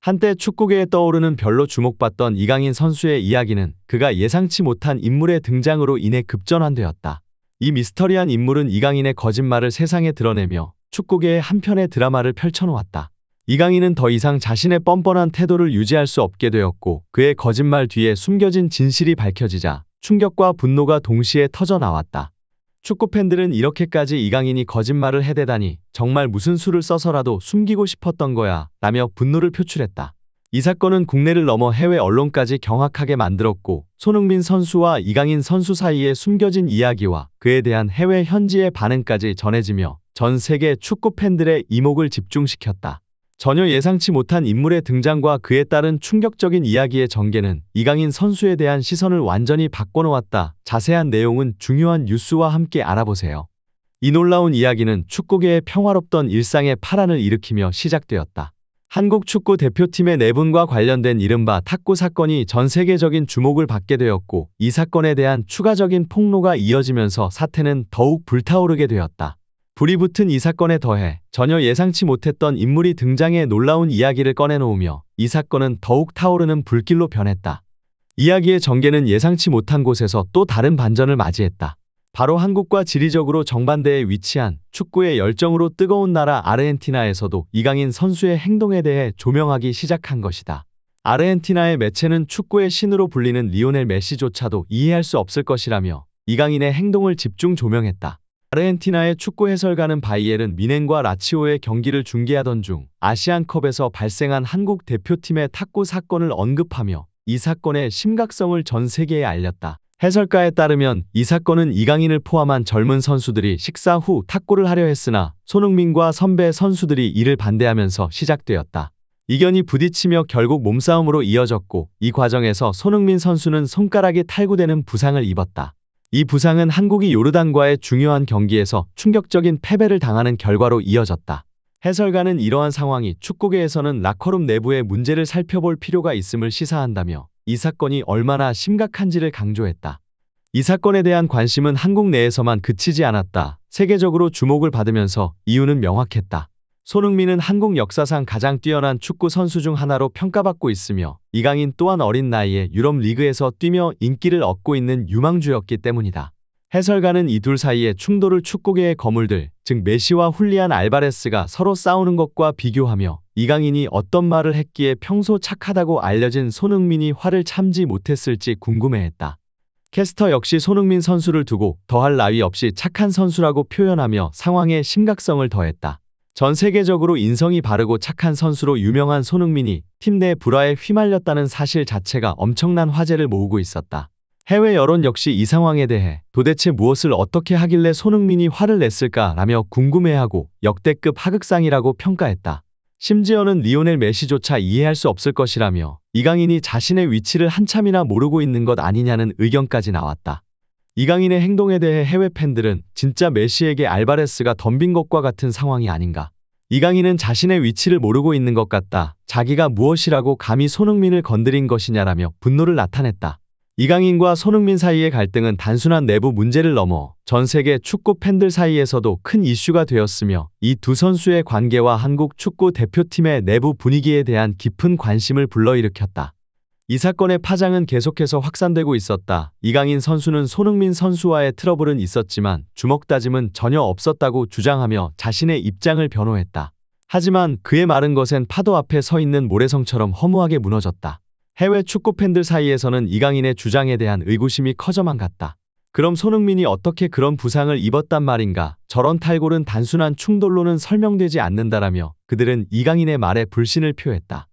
한때 축구계에 떠오르는 별로 주목받던 이강인 선수의 이야기는 그가 예상치 못한 인물의 등장으로 인해 급전환되었다. 이 미스터리한 인물은 이강인의 거짓말을 세상에 드러내며 축구계의 한편의 드라마를 펼쳐놓았다. 이강인은 더 이상 자신의 뻔뻔한 태도를 유지할 수 없게 되었고 그의 거짓말 뒤에 숨겨진 진실이 밝혀지자 충격과 분노가 동시에 터져나왔다. 축구 팬들은 이렇게까지 이강인이 거짓말을 해대다니 정말 무슨 수를 써서라도 숨기고 싶었던 거야 라며 분노를 표출했다. 이 사건은 국내를 넘어 해외 언론까지 경악하게 만들었고 손흥민 선수와 이강인 선수 사이의 숨겨진 이야기와 그에 대한 해외 현지의 반응까지 전해지며 전 세계 축구 팬들의 이목을 집중시켰다. 전혀 예상치 못한 인물의 등장과 그에 따른 충격적인 이야기의 전개는 이강인 선수에 대한 시선을 완전히 바꿔놓았다. 자세한 내용은 중요한 뉴스와 함께 알아보세요. 이 놀라운 이야기는 축구계의 평화롭던 일상에 파란을 일으키며 시작되었다. 한국 축구 대표팀의 내분과 관련된 이른바 탁구 사건이 전 세계적인 주목을 받게 되었고 이 사건에 대한 추가적인 폭로가 이어지면서 사태는 더욱 불타오르게 되었다. 불이 붙은 이 사건에 더해 전혀 예상치 못했던 인물이 등장해 놀라운 이야기를 꺼내놓으며 이 사건은 더욱 타오르는 불길로 변했다. 이야기의 전개는 예상치 못한 곳에서 또 다른 반전을 맞이했다. 바로 한국과 지리적으로 정반대에 위치한 축구의 열정으로 뜨거운 나라 아르헨티나에서도 이강인 선수의 행동에 대해 조명하기 시작한 것이다. 아르헨티나의 매체는 축구의 신으로 불리는 리오넬 메시조차도 이해할 수 없을 것이라며 이강인의 행동을 집중 조명했다. 아르헨티나의 축구 해설가는 바이에른 미넨과 라치오의 경기를 중계하던 중 아시안컵에서 발생한 한국 대표팀의 탁구 사건을 언급하며 이 사건의 심각성을 전 세계에 알렸다. 해설가에 따르면 이 사건은 이강인을 포함한 젊은 선수들이 식사 후 탁구를 하려 했으나 손흥민과 선배 선수들이 이를 반대하면서 시작되었다. 이견이 부딪히며 결국 몸싸움으로 이어졌고 이 과정에서 손흥민 선수는 손가락이 탈구되는 부상을 입었다. 이 부상은 한국이 요르단과의 중요한 경기에서 충격적인 패배를 당하는 결과로 이어졌다. 해설가는 이러한 상황이 축구계에서는 라커룸 내부의 문제를 살펴볼 필요가 있음을 시사한다며 이 사건이 얼마나 심각한지를 강조했다. 이 사건에 대한 관심은 한국 내에서만 그치지 않았다. 세계적으로 주목을 받으면서 이유는 명확했다. 손흥민은 한국 역사상 가장 뛰어난 축구 선수 중 하나로 평가받고 있으며 이강인 또한 어린 나이에 유럽 리그에서 뛰며 인기를 얻고 있는 유망주였기 때문이다. 해설가는 이 둘 사이의 충돌을 축구계의 거물들, 즉 메시와 훌리안 알바레스가 서로 싸우는 것과 비교하며 이강인이 어떤 말을 했기에 평소 착하다고 알려진 손흥민이 화를 참지 못했을지 궁금해했다. 캐스터 역시 손흥민 선수를 두고 더할 나위 없이 착한 선수라고 표현하며 상황의 심각성을 더했다. 전 세계적으로 인성이 바르고 착한 선수로 유명한 손흥민이 팀 내 불화에 휘말렸다는 사실 자체가 엄청난 화제를 모으고 있었다. 해외 여론 역시 이 상황에 대해 도대체 무엇을 어떻게 하길래 손흥민이 화를 냈을까라며 궁금해하고 역대급 하극상이라고 평가했다. 심지어는 리오넬 메시조차 이해할 수 없을 것이라며 이강인이 자신의 위치를 한참이나 모르고 있는 것 아니냐는 의견까지 나왔다. 이강인의 행동에 대해 해외 팬들은 진짜 메시에게 알바레스가 덤빈 것과 같은 상황이 아닌가. 이강인은 자신의 위치를 모르고 있는 것 같다. 자기가 무엇이라고 감히 손흥민을 건드린 것이냐라며 분노를 나타냈다. 이강인과 손흥민 사이의 갈등은 단순한 내부 문제를 넘어 전 세계 축구 팬들 사이에서도 큰 이슈가 되었으며 이 두 선수의 관계와 한국 축구 대표팀의 내부 분위기에 대한 깊은 관심을 불러일으켰다. 이 사건의 파장은 계속해서 확산되고 있었다. 이강인 선수는 손흥민 선수와의 트러블은 있었지만 주먹다짐은 전혀 없었다고 주장하며 자신의 입장을 변호했다. 하지만 그의 말은 거센 파도 앞에 서 있는 모래성처럼 허무하게 무너졌다. 해외 축구 팬들 사이에서는 이강인의 주장에 대한 의구심이 커져만 갔다. 그럼 손흥민이 어떻게 그런 부상을 입었단 말인가? 저런 탈골은 단순한 충돌로는 설명되지 않는다라며 그들은 이강인의 말에 불신을 표했다.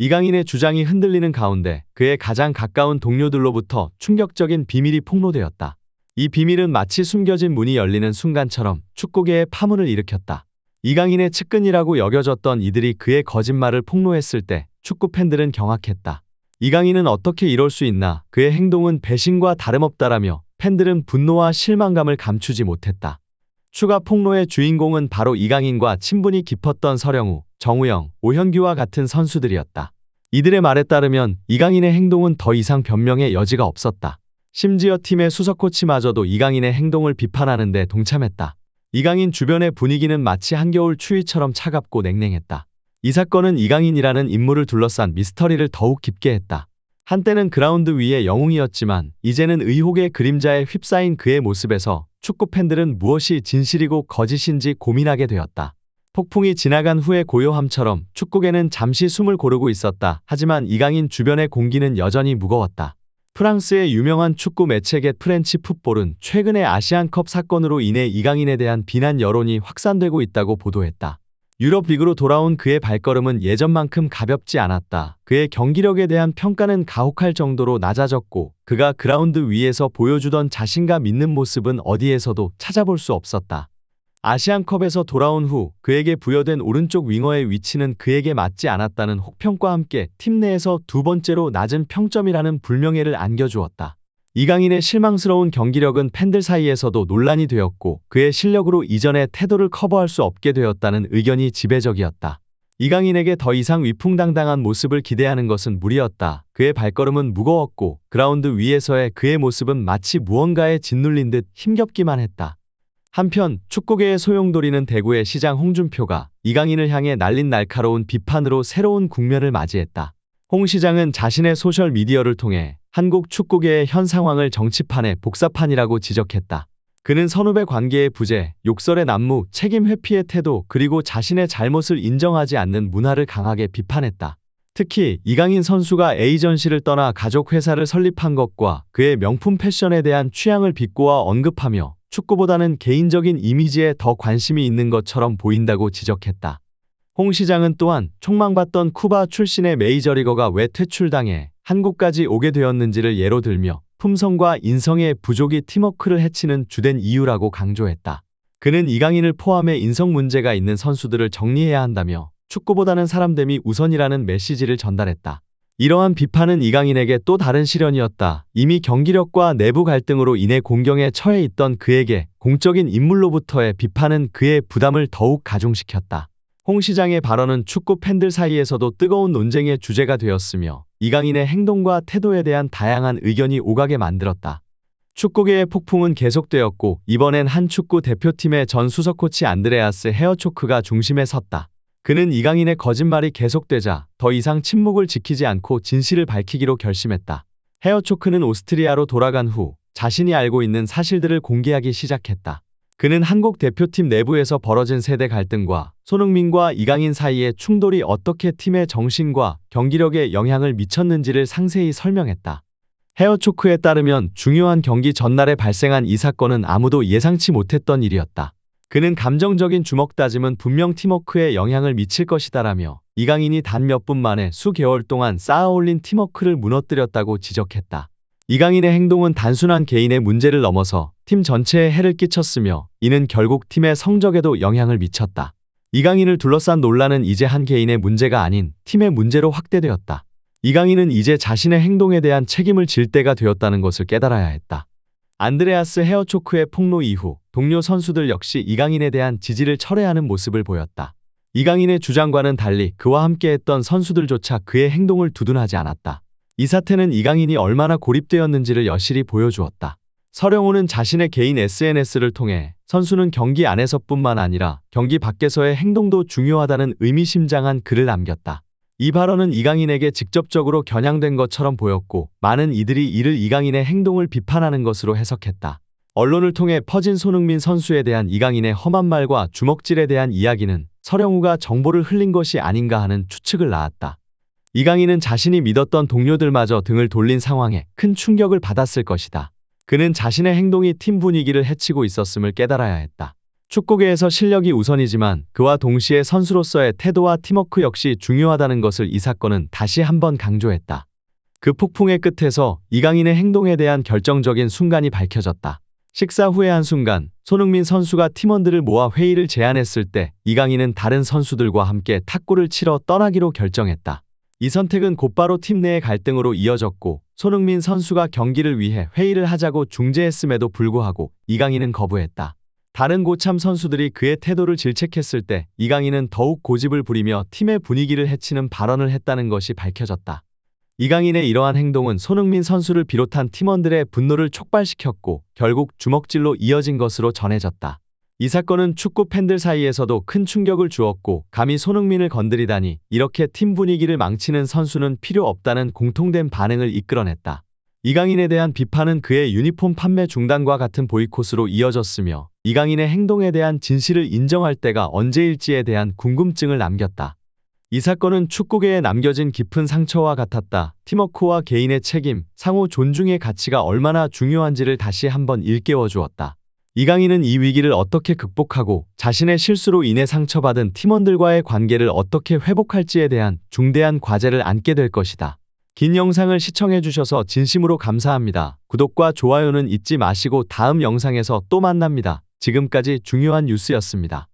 이강인의 주장이 흔들리는 가운데 그의 가장 가까운 동료들로부터 충격적인 비밀이 폭로되었다. 이 비밀은 마치 숨겨진 문이 열리는 순간처럼 축구계에 파문을 일으켰다. 이강인의 측근이라고 여겨졌던 이들이 그의 거짓말을 폭로했을 때 축구 팬들은 경악했다. 이강인은 어떻게 이럴 수 있나? 그의 행동은 배신과 다름없다라며 팬들은 분노와 실망감을 감추지 못했다. 추가 폭로의 주인공은 바로 이강인과 친분이 깊었던 서령우, 정우영, 오현규와 같은 선수들이었다. 이들의 말에 따르면 이강인의 행동은 더 이상 변명의 여지가 없었다. 심지어 팀의 수석 코치마저도 이강인의 행동을 비판하는 데 동참했다. 이강인 주변의 분위기는 마치 한겨울 추위처럼 차갑고 냉랭했다. 이 사건은 이강인이라는 인물을 둘러싼 미스터리를 더욱 깊게 했다. 한때는 그라운드 위의 영웅이었지만 이제는 의혹의 그림자에 휩싸인 그의 모습에서 축구 팬들은 무엇이 진실이고 거짓인지 고민하게 되었다. 폭풍이 지나간 후의 고요함처럼 축구계는 잠시 숨을 고르고 있었다. 하지만 이강인 주변의 공기는 여전히 무거웠다. 프랑스의 유명한 축구 매체계 프렌치 풋볼은 최근의 아시안컵 사건으로 인해 이강인에 대한 비난 여론이 확산되고 있다고 보도했다. 유럽 리그로 돌아온 그의 발걸음은 예전만큼 가볍지 않았다. 그의 경기력에 대한 평가는 가혹할 정도로 낮아졌고 그가 그라운드 위에서 보여주던 자신감 있는 모습은 어디에서도 찾아볼 수 없었다. 아시안컵에서 돌아온 후 그에게 부여된 오른쪽 윙어의 위치는 그에게 맞지 않았다는 혹평과 함께 팀 내에서 두 번째로 낮은 평점이라는 불명예를 안겨주었다. 이강인의 실망스러운 경기력은 팬들 사이에서도 논란이 되었고 그의 실력으로 이전의 태도를 커버할 수 없게 되었다는 의견이 지배적이었다. 이강인에게 더 이상 위풍당당한 모습을 기대하는 것은 무리였다. 그의 발걸음은 무거웠고 그라운드 위에서의 그의 모습은 마치 무언가에 짓눌린 듯 힘겹기만 했다. 한편 축구계의 소용돌이는 대구의 시장 홍준표가 이강인을 향해 날린 날카로운 비판으로 새로운 국면을 맞이했다. 홍 시장은 자신의 소셜미디어를 통해 한국 축구계의 현 상황을 정치판의 복사판이라고 지적했다. 그는 선후배 관계의 부재, 욕설의 난무, 책임 회피의 태도, 그리고 자신의 잘못을 인정하지 않는 문화를 강하게 비판했다. 특히 이강인 선수가 에이전시를 떠나 가족 회사를 설립한 것과 그의 명품 패션에 대한 취향을 비꼬아 언급하며 축구보다는 개인적인 이미지에 더 관심이 있는 것처럼 보인다고 지적했다. 홍 시장은 또한 촉망받던 쿠바 출신의 메이저리거가 왜 퇴출당해 한국까지 오게 되었는지를 예로 들며 품성과 인성의 부족이 팀워크를 해치는 주된 이유라고 강조했다. 그는 이강인을 포함해 인성 문제가 있는 선수들을 정리해야 한다며 축구보다는 사람됨이 우선이라는 메시지를 전달했다. 이러한 비판은 이강인에게 또 다른 시련이었다. 이미 경기력과 내부 갈등으로 인해 공경에 처해 있던 그에게 공적인 인물로부터의 비판은 그의 부담을 더욱 가중시켰다. 홍 시장의 발언은 축구 팬들 사이에서도 뜨거운 논쟁의 주제가 되었으며 이강인의 행동과 태도에 대한 다양한 의견이 오가게 만들었다. 축구계의 폭풍은 계속되었고 이번엔 한 축구 대표팀의 전 수석 코치 안드레아스 헤어초크가 중심에 섰다. 그는 이강인의 거짓말이 계속되자 더 이상 침묵을 지키지 않고 진실을 밝히기로 결심했다. 헤어초크는 오스트리아로 돌아간 후 자신이 알고 있는 사실들을 공개하기 시작했다. 그는 한국 대표팀 내부에서 벌어진 세대 갈등과 손흥민과 이강인 사이의 충돌이 어떻게 팀의 정신과 경기력에 영향을 미쳤는지를 상세히 설명했다. 헤어초크에 따르면 중요한 경기 전날에 발생한 이 사건은 아무도 예상치 못했던 일이었다. 그는 감정적인 주먹다짐은 분명 팀워크에 영향을 미칠 것이다라며 이강인이 단 몇 분 만에 수개월 동안 쌓아올린 팀워크를 무너뜨렸다고 지적했다. 이강인의 행동은 단순한 개인의 문제를 넘어서 팀 전체에 해를 끼쳤으며 이는 결국 팀의 성적에도 영향을 미쳤다. 이강인을 둘러싼 논란은 이제 한 개인의 문제가 아닌 팀의 문제로 확대되었다. 이강인은 이제 자신의 행동에 대한 책임을 질 때가 되었다는 것을 깨달아야 했다. 안드레아스 헤어초크의 폭로 이후 동료 선수들 역시 이강인에 대한 지지를 철회하는 모습을 보였다. 이강인의 주장과는 달리 그와 함께했던 선수들조차 그의 행동을 두둔하지 않았다. 이 사태는 이강인이 얼마나 고립되었는지를 여실히 보여주었다. 서령우는 자신의 개인 SNS를 통해 선수는 경기 안에서뿐만 아니라 경기 밖에서의 행동도 중요하다는 의미심장한 글을 남겼다. 이 발언은 이강인에게 직접적으로 겨냥된 것처럼 보였고 많은 이들이 이를 이강인의 행동을 비판하는 것으로 해석했다. 언론을 통해 퍼진 손흥민 선수에 대한 이강인의 험한 말과 주먹질에 대한 이야기는 서령우가 정보를 흘린 것이 아닌가 하는 추측을 낳았다. 이강인은 자신이 믿었던 동료들마저 등을 돌린 상황에 큰 충격을 받았을 것이다. 그는 자신의 행동이 팀 분위기를 해치고 있었음을 깨달아야 했다. 축구계에서 실력이 우선이지만 그와 동시에 선수로서의 태도와 팀워크 역시 중요하다는 것을 이 사건은 다시 한번 강조했다. 그 폭풍의 끝에서 이강인의 행동에 대한 결정적인 순간이 밝혀졌다. 식사 후의 한순간 손흥민 선수가 팀원들을 모아 회의를 제안했을 때 이강인은 다른 선수들과 함께 탁구를 치러 떠나기로 결정했다. 이 선택은 곧바로 팀 내의 갈등으로 이어졌고 손흥민 선수가 경기를 위해 회의를 하자고 중재했음에도 불구하고 이강인은 거부했다. 다른 고참 선수들이 그의 태도를 질책했을 때 이강인은 더욱 고집을 부리며 팀의 분위기를 해치는 발언을 했다는 것이 밝혀졌다. 이강인의 이러한 행동은 손흥민 선수를 비롯한 팀원들의 분노를 촉발시켰고 결국 주먹질로 이어진 것으로 전해졌다. 이 사건은 축구 팬들 사이에서도 큰 충격을 주었고 감히 손흥민을 건드리다니 이렇게 팀 분위기를 망치는 선수는 필요 없다는 공통된 반응을 이끌어냈다. 이강인에 대한 비판은 그의 유니폼 판매 중단과 같은 보이콧으로 이어졌으며 이강인의 행동에 대한 진실을 인정할 때가 언제일지에 대한 궁금증을 남겼다. 이 사건은 축구계에 남겨진 깊은 상처와 같았다. 팀워크와 개인의 책임, 상호 존중의 가치가 얼마나 중요한지를 다시 한번 일깨워 주었다. 이강인은 이 위기를 어떻게 극복하고 자신의 실수로 인해 상처받은 팀원들과의 관계를 어떻게 회복할지에 대한 중대한 과제를 안게 될 것이다. 긴 영상을 시청해주셔서 진심으로 감사합니다. 구독과 좋아요는 잊지 마시고 다음 영상에서 또 만납니다. 지금까지 중요한 뉴스였습니다.